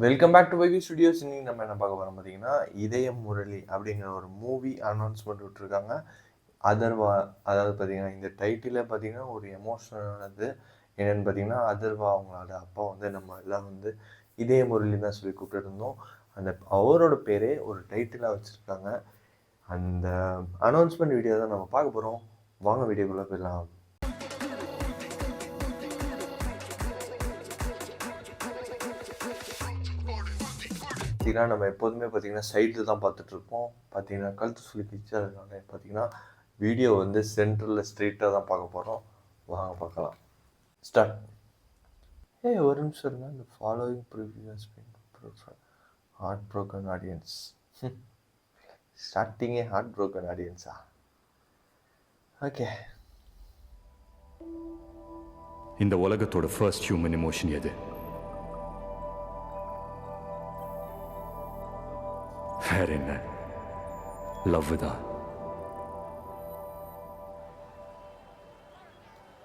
Welcome back to VV studios. இன்னைக்கு நம்ம என்ன பார்க்க போகிறோம் பார்த்தீங்கன்னா, இதயம் முரளி அப்படிங்கிற ஒரு மூவி அனௌன்ஸ்மெண்ட் விட்டுருக்காங்க. அதர்வா, அதாவது பார்த்தீங்கன்னா இந்த டைட்டிலே பார்த்தீங்கன்னா ஒரு எமோஷனலானது. என்னென்னு பார்த்தீங்கன்னா, அதர்வா அவங்களோட அப்பா வந்து நம்ம எல்லாம் வந்து இதய முரளி தான் சொல்லி கூப்பிட்டு இருந்தோம். அந்த அவரோட பேரே ஒரு டைட்டிலாக வச்சுருக்காங்க. அந்த அனௌன்ஸ்மெண்ட் வீடியோ தான் நம்ம பார்க்க போகிறோம். வாங்க வீடியோக்குள்ளே போயிடலாம். பார்த்தீங்கன்னா நம்ம எப்போதுமே பார்த்தீங்கன்னா சைடில் தான் பார்த்துட்ருப்போம். பார்த்தீங்கன்னா கழுத்து சொல்லி கிச்சதுனால பார்த்தீங்கன்னா வீடியோ வந்து சென்டரில் ஸ்ட்ரெயிட்டாக தான் பார்க்க போகிறோம். வாங்க பார்க்கலாம். ஸ்டார்ட். ஒரு நிமிஷம் இருந்தால் இந்த following previews heart broken audience. ஸ்டார்டிங்கே ஹார்ட் ப்ரோக்கன் ஆடியன்ஸா? ஓகே. இந்த உலகத்தோட ஃபர்ஸ்ட் ஹியூமன் எமோஷன் எது? வேற என்ன? லவ் தான்.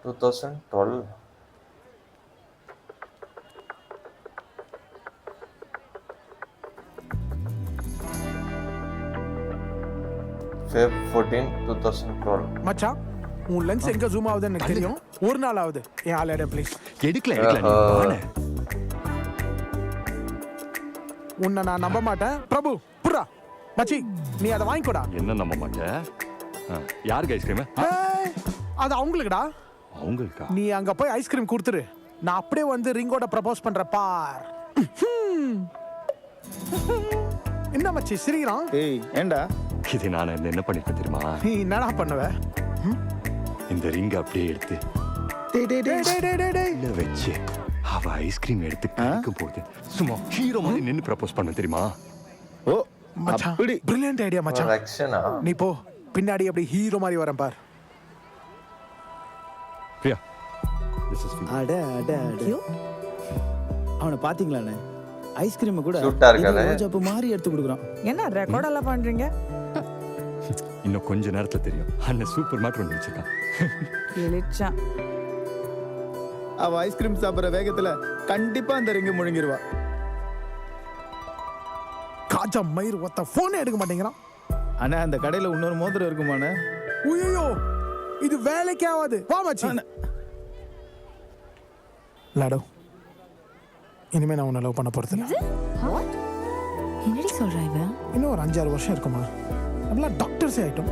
2012 Feb 14, 2012. மச்சான், உன் லென்ஸ் எங்க ஜூம் ஆகுதுன்னு எனக்கு தெரியும். ஒரு நாள் ஆகுது. என் ஆளேட ப்ளீஸ். எடுக்கல. உன்னை நான் நம்ப மாட்டேன். பிரபு புறா மச்சி, நீ அதை வாங்கிக்கோடா. என்ன நம்ப மாட்டேன்? யாருக்கு ஐஸ்கிரீம்? அது அவங்களுக்குடா. அவங்களுக்கா? நீ அங்க போய் ஐஸ்கிரீம் கொடுத்துரு. நான் அப்படியே வந்து ரிங்கோட ப்ரப்போஸ் பண்ற பார். என்ன மச்சி சிரிக்கிறான்? ஏண்டா இது நான் என்ன பண்ணிருப்பேன் தெரியுமா? நீ என்னடா பண்ணுவ? இந்த ரிங்க அப்படியே எடுத்து இல்ல வச்சு அவ ஐஸ்கிரீம் எடுத்து கடிக்கும் போது சும்மா ஹீரோ மாதிரி நின்னு ப்ரப்போஸ் பண்ண தெரியுமா? ஓ மச்சான், அப்படி பிரில்லியன்ட் ஐடியா மச்சான். ஆக்ஷனா? நீ போ, பின்னாடி அப்படி ஹீரோ மாதிரி வரேன் பார். பிரியா, திஸ் இஸ் அட அட அட அவனை பாத்தீங்களாண்ணே? ஐஸ்கிரீம் கூட சூட்டா இருக்கானே. ரோஜாப்பூ மாதிரி எடுத்து கொடுக்குறான். என்ன ரெக்கார்ட் எல்லாம் பண்றீங்க? இன்னும் கொஞ்ச நேரத்துல தெரியும். அண்ணன் சூப்பர் மார்க்கெட் ஒன்று வச்சிருக்கான். கிழிச்சான். அவ ஐஸ்கிரீம் சாப்பிடுற வேகத்துல கண்டிப்பா அந்த ரிங்க முழுங்கிருவா. காஜா மயிர் ஒத்த போனே எடுக்க மாட்டேங்கிறான். அண்ணா அந்த கடையில இன்னொரு மோதிரம் இருக்குமாண்ணே? ஐயோ, இது வேலைக்கே ஆகாது. வா மச்சி. லாடோ, இனிமே நான் உன்னை லவ் பண்ண போறது இல்ல. என்னடி சொல்ற இவன்? இன்னும் ஒரு 5-6 வருஷம் இருக்குமா? நம்மளாம் டாக்டர்ஸே ஆயிட்டோம்.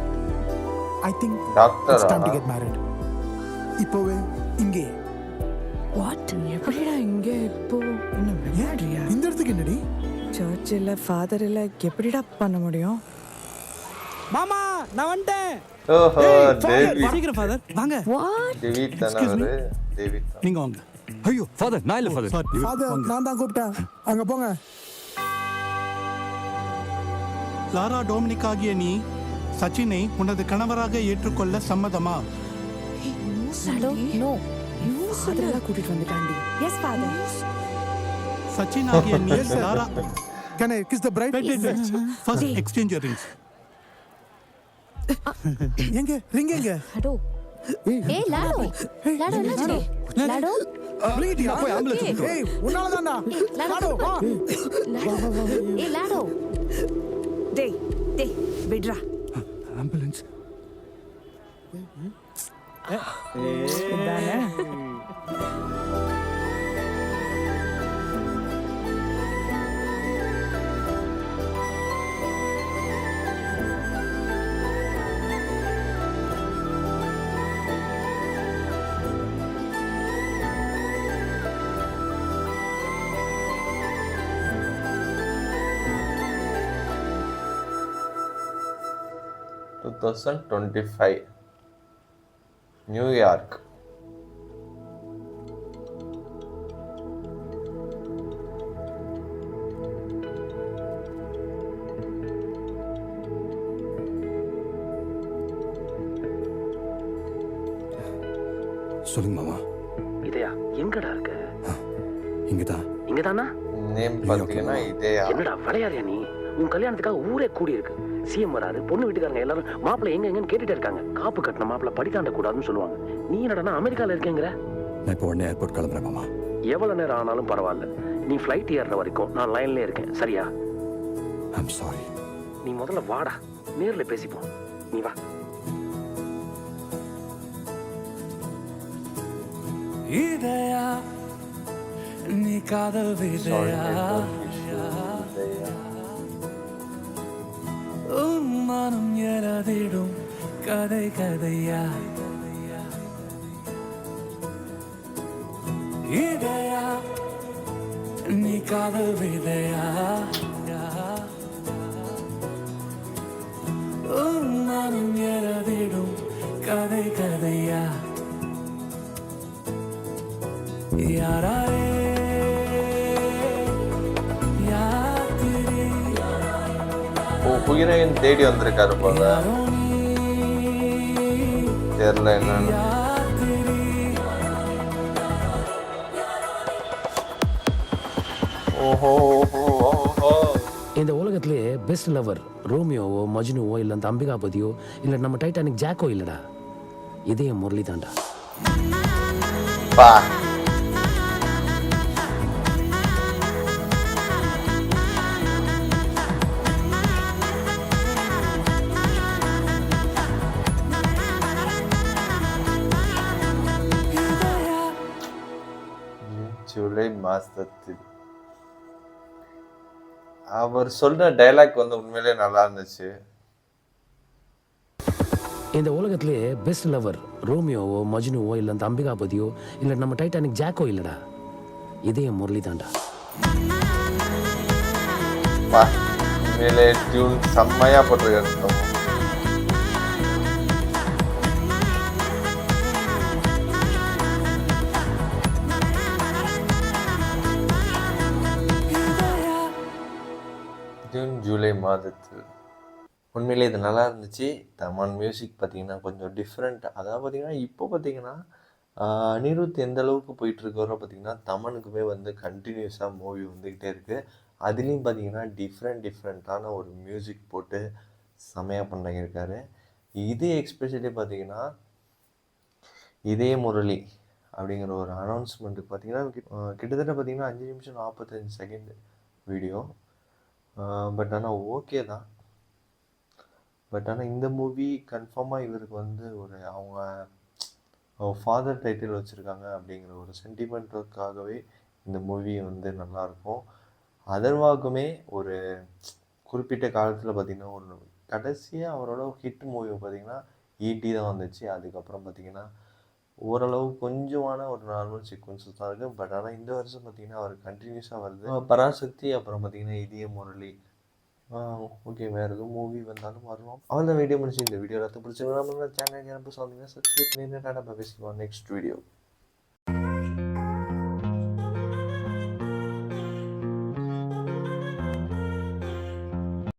I think doctor it's time to get married. இப்போவே இங்கே. வாட்? எப்படிடா இங்க இப்போ? என்ன விளையாடுறியா? இந்த இடத்துக்கு என்னடி? சர்ச் இல்ல, ஃபாதர் இல்ல, எப்படிடா பண்ண முடியும்? மாமா நான் வந்துட்டேன். ஓஹோ, டேவிட். சீக்கிரம் ஃபாதர் வாங்க. வாட்? டேவிட் தானே அவரு? டேவிட் தான். நீங்க வாங்க. ஐயோ ஃபாதர், நான் இல்ல ஃபாதர். ஃபாதர் நான் தான் கூப்பிட்டேன். அங்க போங்க. லாரா டொமினிக் ஆகிய நீ சச்சினை உனது கணவராக ஏற்றுக்கொள்ள சம்மதமா? லாடோ, நோ. ஃபாதர் எல்லாம் கூட்டிட்டு வந்துட்டாண்டி. S father. சச்சின் ஆகிய நீ Lara Can I kiss the bride? First exchange rings. எங்க ரிங் எங்க? லாடோ. ஏய் லாடோ. லாடோ என்னாச்சு? லாடோ. விளையாடியா? போய் ஆம்புலன்ஸ் கூப்பிடு. ஏய் உன்னால தான்டா. லாடோ வா. ஏய் லாடோ. டேய் டேய் விட்றா. ஆம்புலன்ஸ். இதானே? Two 2025 New York. சொல்லுங்க மாமா. இதயா எங்கடா இருக்க? இங்கதான். இங்கதானா? நேம் பார்த்தீங்கன்னா இதயா. என்னடா விளையாடுறியா நீ? உன் கல்யாணத்துக்காக ஊரே கூடி இருக்கு. சிஎம் வராது, பொண்ணு வீட்டுக்காரங்க எல்லாரும் மாப்பிள்ளை எங்க எங்கன்னு கேட்டுட்டே இருக்காங்க. காப்பு கட்டின மாப்பிள்ளை படி தாண்ட கூடாதுன்னு சொல்லுவாங்க. நீ என்னடா அமெரிக்கால இருக்கேங்கிற? நான் இப்போ உடனே ஏர்போர்ட் கிளம்புறேன் மாமா. எவ்வளவு நேரம் ஆனாலும் பரவாயில்ல, நீ ஃப்ளைட் ஏறுற வரைக்கும் நான் லைன்ல இருக்கேன், சரியா? I'm sorry. நீ முதல்ல வாடா, நேர்ல பேசிப்போம். நீ வா. இதயா நீ காதல் விதையா, உன் மனம் எழுதிடும் கதை கதையா. இதயா நீ காதல் விதையா, உன் மனம் எழுதிடும் கதை கதையா. யாராரே யாத்திரை உயிரையும் தேடி வந்திருக்காரு போல, யாரோ நீ தெரியல என்னன்னு. யாத்திரை. ஓஹோ ஓஹோ ஓஹோ. இந்த உலகத்திலே பெஸ்ட் லவர் ரோமியோவோ மஜ்னுவோ இல்லை அந்த அம்பிகாபதியோ இல்லை நம்ம டைட்டானிக் ஜாக்கோ இல்லடா, இதே முரளி தாண்டா. பா ஜூலை மாசத்தில் அவர் சொல்ற டைலாக் வந்து உண்மையிலே நல்லா இருந்துச்சு. இந்த உலகத்திலே பெஸ்ட் லவர் ரோமியோவோ மஜ்னுவோ இல்லை அந்த அம்பிகாபதியோ இல்லை நம்ம டைட்டானிக் ஜாக்கோ இல்லடா, இதே முரளி தாண்டா. பா உண்மையிலே டியூன் செம்மையா போட்டிருக்காரு. ஜூன் ஜூலை மாதத்தில் உண்மையிலே இது நல்லா இருந்துச்சு. தமன் மியூசிக் பார்த்தீங்கன்னா கொஞ்சம் டிஃப்ரெண்ட். அதாவது பார்த்தீங்கன்னா இப்போ பார்த்தீங்கன்னா அனிருத் எந்த அளவுக்கு போயிட்டுருக்காரோ பார்த்தீங்கன்னா தமனுக்குமே வந்து கண்டினியூஸாக மூவி வந்துக்கிட்டே இருக்குது. அதுலேயும் பார்த்தீங்கன்னா டிஃப்ரெண்ட்டான ஒரு மியூசிக் போட்டு செமையாக பண்ணியிருக்காரு. இது எக்ஸ்பெஷலி பார்த்தீங்கன்னா இதே முரளி அப்படிங்கிற ஒரு அனௌன்ஸ்மெண்ட்டுக்கு பார்த்தீங்கன்னா கிட்டத்தட்ட பார்த்தீங்கன்னா 5 நிமிஷம் 45 செகண்ட் வீடியோ. பட் ஆனால் ஓகே தான். பட் ஆனால் இந்த மூவி கன்ஃபார்மாக இவருக்கு வந்து ஒரு அவங்க ஃபாதர் டைட்டில் வச்சுருக்காங்க அப்படிங்கிற ஒரு சென்டிமெண்ட்டுக்காகவே இந்த மூவி வந்து நல்லாயிருக்கும். அதர்வாக்குமே ஒரு குறிப்பிட்ட காலத்தில் பார்த்திங்கன்னா ஒரு கடைசியாக அவரோட ஹிட் மூவி பார்த்திங்கன்னா ஈட்டி தான் வந்துச்சு. அதுக்கப்புறம் பார்த்திங்கன்னா ஓரளவு கொஞ்சமான ஒரு நார்மல் சீக்வன்ஸஸ் தான் இருக்குது. பட் ஆனால் இந்த வருஷம் பார்த்திங்கன்னா அவர் கண்டினியூஸாக வருது. பராசக்தி, அப்புறம் பார்த்திங்கன்னா இதே முரளி. ஓகே, வேறு எதுவும் மூவி வந்தாலும் வரலாம். அவ்வளோ வீடியோ முடிச்சு. இந்த வீடியோ எல்லாத்தையும் பிடிச்சிருந்தா சேனல் சப்ஸ்கிரைப் பண்ணி பேசிக்கலாம் நெக்ஸ்ட் வீடியோ.